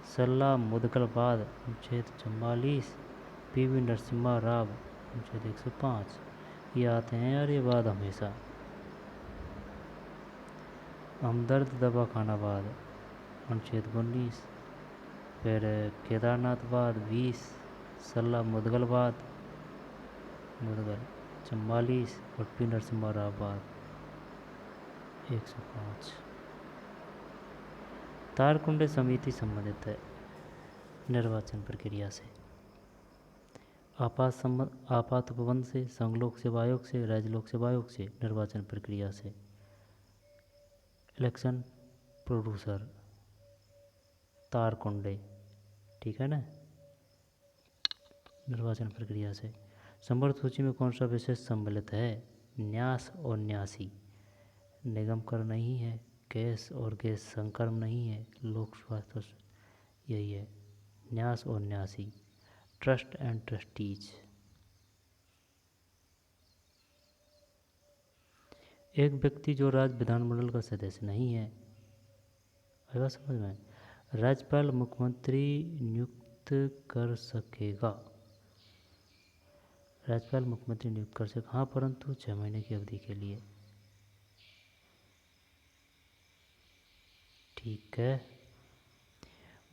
सल्ला मुदगलवाद अनुच्छेद 44, पीवी नरसिम्हा राव अनुच्छेद 105। ये आते हैं यार ये वाद हमेशा। हमदर्द दवाखानावाद अनुच्छेद 19, फिर केदारनाथवाद 20, सल्ला मुदगल 44 और पी नरसिम्हा राव वाद 105। तारकुंडे समिति संबंधित है निर्वाचन प्रक्रिया से, आपात उपबंध से, संघ लोक सेवा आयोग से, राज्य लोक सेवा आयोग से, निर्वाचन प्रक्रिया से। इलेक्शन प्रोड्यूसर तारकुंडे, ठीक है ना। निर्वाचन प्रक्रिया से संवर्ग सूची में कौन सा विशेष सम्मिलित है? न्यास और न्यासी। निगम कर नहीं है, गैस और गैस संकर्म नहीं है, लोक स्वास्थ्य यही है, न्यास और न्यासी। Trust and trustees. एक व्यक्ति जो राज्य विधानमंडल का सदस्य नहीं है, आएगा समझ में? राज्यपाल मुख्यमंत्री नियुक्त कर सकेगा। राज्यपाल मुख्यमंत्री नियुक्त कर सकेगा, हाँ, परंतु 6 महीने की अवधि के लिए। ठीक है।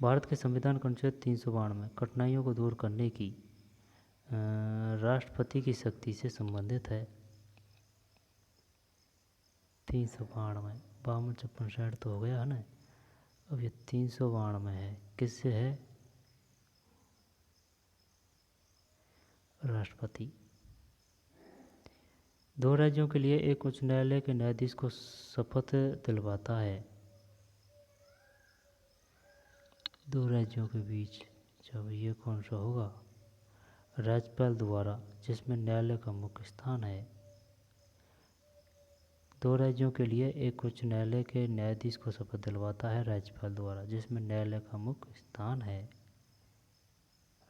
भारत के संविधान का अनुच्छेद 392 कठिनाइयों को दूर करने की राष्ट्रपति की शक्ति से संबंधित है। 392 52, 56, 60 तो हो गया है ना। अब ये 392 है, किससे है? राष्ट्रपति। 2 राज्यों के लिए एक उच्च न्यायालय के न्यायाधीश को शपथ दिलवाता है। 2 राज्यों के बीच जब ये कौन सा होगा? राज्यपाल द्वारा, जिसमें न्यायालय का मुख्य स्थान है। 2 राज्यों के लिए एक उच्च न्यायालय के न्यायाधीश को शपथ दिलवाता है राज्यपाल द्वारा, जिसमें न्यायालय का मुख्य स्थान है।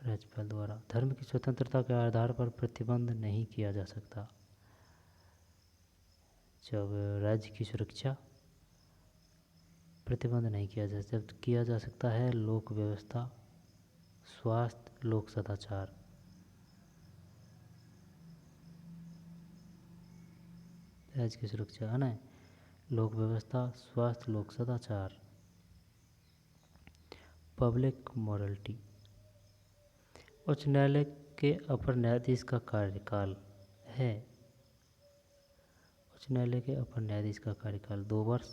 राज्यपाल द्वारा धर्म की स्वतंत्रता के आधार पर प्रतिबंध नहीं किया जा सकता। जब राज्य की सुरक्षा प्रतिबंध नहीं किया जा सकता, जब किया जा सकता है लोक व्यवस्था, स्वास्थ्य, लोक सदाचार। राज्य की सुरक्षा है ना, लोक व्यवस्था, स्वास्थ्य, लोक सदाचार। Public morality. उच्च न्यायालय के अपर न्यायाधीश का कार्यकाल है। उच्च न्यायालय के अपर न्यायाधीश का कार्यकाल 2 वर्ष।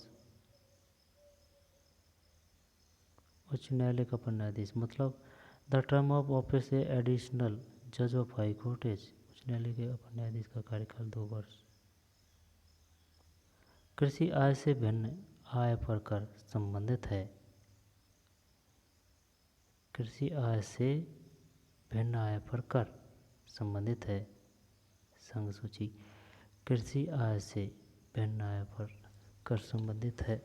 उच्च न्यायालय का अपर न्यायाधीश मतलब the term of office A additional जज ऑफ हाई कोर्ट इज। उच्च न्यायालय के अपर न्यायाधीश का कार्यकाल 2 वर्ष। कृषि आय से भिन्न आय पर कर संबंधित है। कृषि आय से भिन्न आय पर कर संबंधित है। संघ सूची। कृषि आय से भिन्न आय पर कर संबंधित है।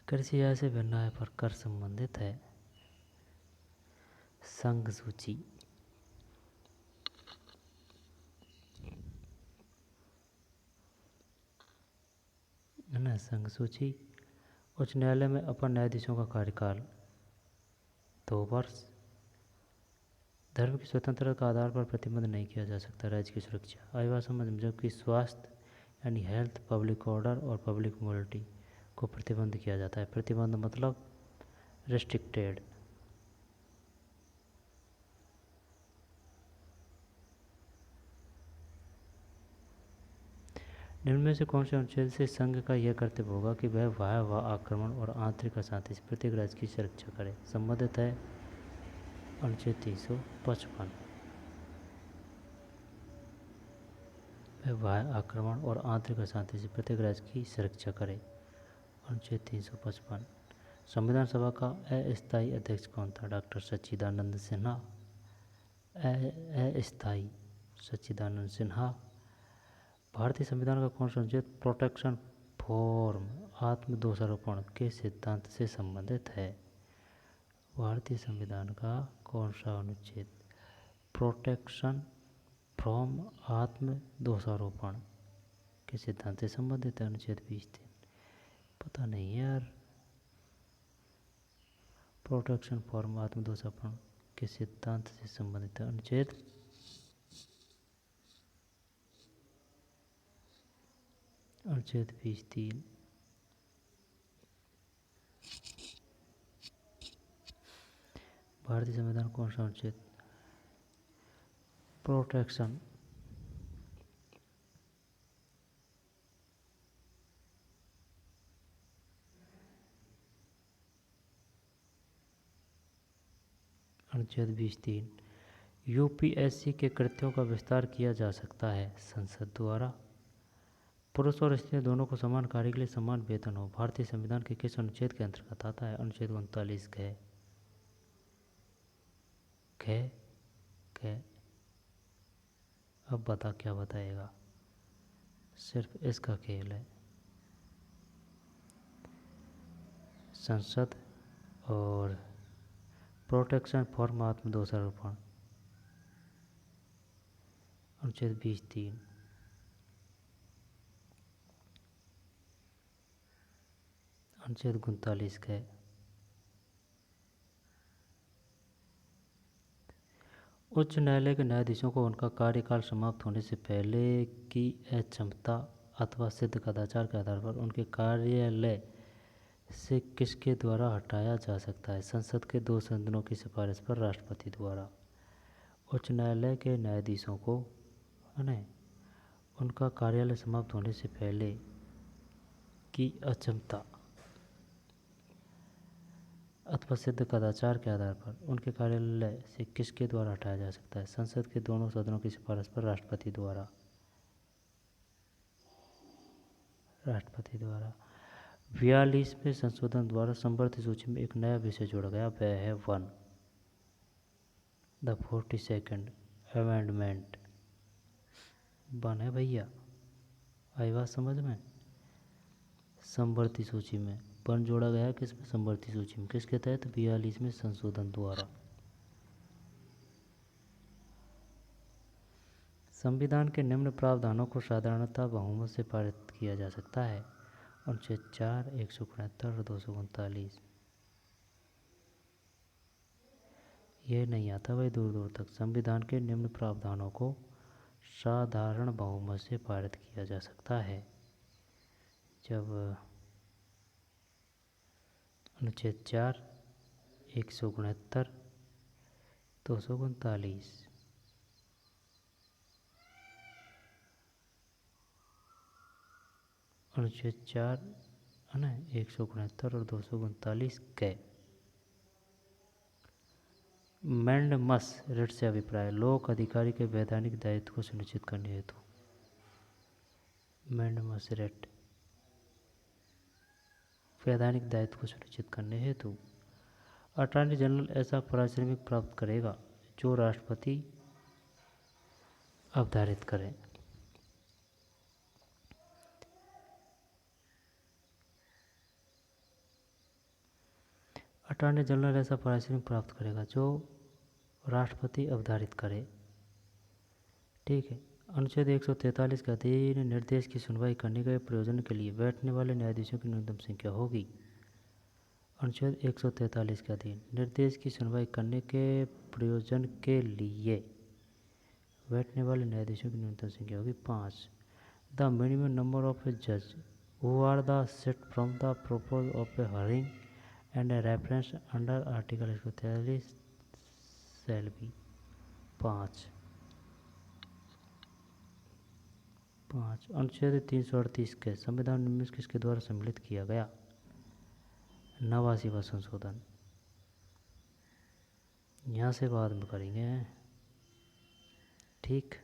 कृषि आय से भिन्न आय पर कर संबंधित है। संघ सूची। है ना, संघ सूची। उच्च न्यायालय में अपर न्यायाधीशों का कार्यकाल 2 वर्ष। धर्म की स्वतंत्रता का आधार पर प्रतिबंध नहीं किया जा सकता। राज्य की सुरक्षा। आविवा समाज में जबकि स्वास्थ्य यानी हेल्थ, पब्लिक ऑर्डर और पब्लिक मोरलिटी को प्रतिबंध किया जाता है। प्रतिबंध मतलब रेस्ट्रिक्टेड। निम्न में से कौन से अनुच्छेद से संघ का यह कर्तव्य होगा कि वह बाह्य व आक्रमण और आंतरिक अशांति से प्रत्येक राज्य की सुरक्षा करे? संबंधित है अनुच्छेद 355। वह बाह्य आक्रमण और आंतरिक अशांति से प्रत्येक राज्य की सुरक्षा करे। अनुच्छेद 355। संविधान सभा का अस्थायी अध्यक्ष कौन था? डॉक्टर सच्चिदानंद सिन्हा। अस्थायी सच्चिदानंद सिन्हा। भारतीय संविधान का कौन सा अनुच्छेद प्रोटेक्शन फॉर्म आत्मदोषारोपण के सिद्धांत से संबंधित है? भारतीय संविधान का कौन सा अनुच्छेद प्रोटेक्शन फ्रॉम आत्मदोषारोपण के सिद्धांत से संबंधित है? अनुच्छेद 23। पता नहीं यार। प्रोटेक्शन फॉर्म आत्मदोषारोपण के सिद्धांत से संबंधित है अनुच्छेद 23। भारतीय संविधान कौन सा अनुच्छेद प्रोटेक्शन अनुच्छेद 23। यूपीएससी के कृत्यों का विस्तार किया जा सकता है संसद द्वारा। पुरुष और स्त्री दोनों को समान कार्य के लिए समान वेतन हो भारतीय संविधान के किस अनुच्छेद के अंतर्गत आता है? अनुच्छेद 39 ख। अब बता क्या बताएगा? सिर्फ इसका खेल है। संसद और प्रोटेक्शन फॉर्म आत्मदोषारोपण अनुच्छेद 23। अनुच्छेद 39 ख। उच्च न्यायालय के न्यायाधीशों को उनका कार्यकाल समाप्त होने से पहले की अक्षमता अथवा सिद्ध कदाचार के आधार पर उनके कार्यालय से किसके द्वारा हटाया जा सकता है? संसद के 2 सदनों की सिफारिश पर राष्ट्रपति द्वारा। उच्च न्यायालय के न्यायाधीशों को उनका कार्यालय समाप्त होने से पहले की अक्षमता अथवा सिद्ध कदाचार के आधार पर उनके कार्यालय से किसके द्वारा हटाया जा सकता है? संसद के दोनों सदनों की सिफारिश पर राष्ट्रपति द्वारा। 42वें संशोधन द्वारा संवर्धित सूची में एक नया विषय जोड़ा गया, वह है one. The 42nd amendment. One है भैया, आई बात समझ में? संवर्धित सूची में वन जोड़ा गया किसमें? संवर्धित सूची में। किसके तहत? 42वें संशोधन द्वारा। संविधान के निम्न प्रावधानों को साधारणतः बहुमत से पारित किया जा सकता है। अनुच्छेद 4, 169 और 239। यह नहीं आता भाई दूर दूर तक। संविधान के निम्न प्रावधानों को साधारण बहुमत से पारित किया जा सकता है। जब अनुच्छेद 4, 169, 239, अनुच्छेद 4 है ना 169 और 239 के मैंडमस रेट से अभिप्राय लोक अधिकारी के वैधानिक दायित्व को सुनिश्चित करने हेतु। मैंडमस रेट वैधानिक दायित्व को सुनिश्चित करने हेतु अटॉर्नी जनरल ऐसा पारिश्रमिक प्राप्त करेगा जो राष्ट्रपति अवधारित करें। अटॉर्नी जनरल ऐसा पारिश्रमिक प्राप्त करेगा जो राष्ट्रपति अवधारित करे। ठीक है। अनुच्छेद 143 के अधीन निर्देश की सुनवाई करने के प्रयोजन के लिए बैठने वाले न्यायाधीशों की न्यूनतम संख्या होगी। अनुच्छेद 143 के अधीन निर्देश की सुनवाई करने के प्रयोजन के लिए बैठने वाले न्यायाधीशों की न्यूनतम संख्या होगी 5। The minimum number of a जज who are the sit from the purpose of a hearing and a reference under article 143 shall be 5। अनुच्छेद 338 के संविधान में किसके द्वारा सम्मिलित किया गया? 89वां संशोधन। यहाँ से बाद में करेंगे। ठीक।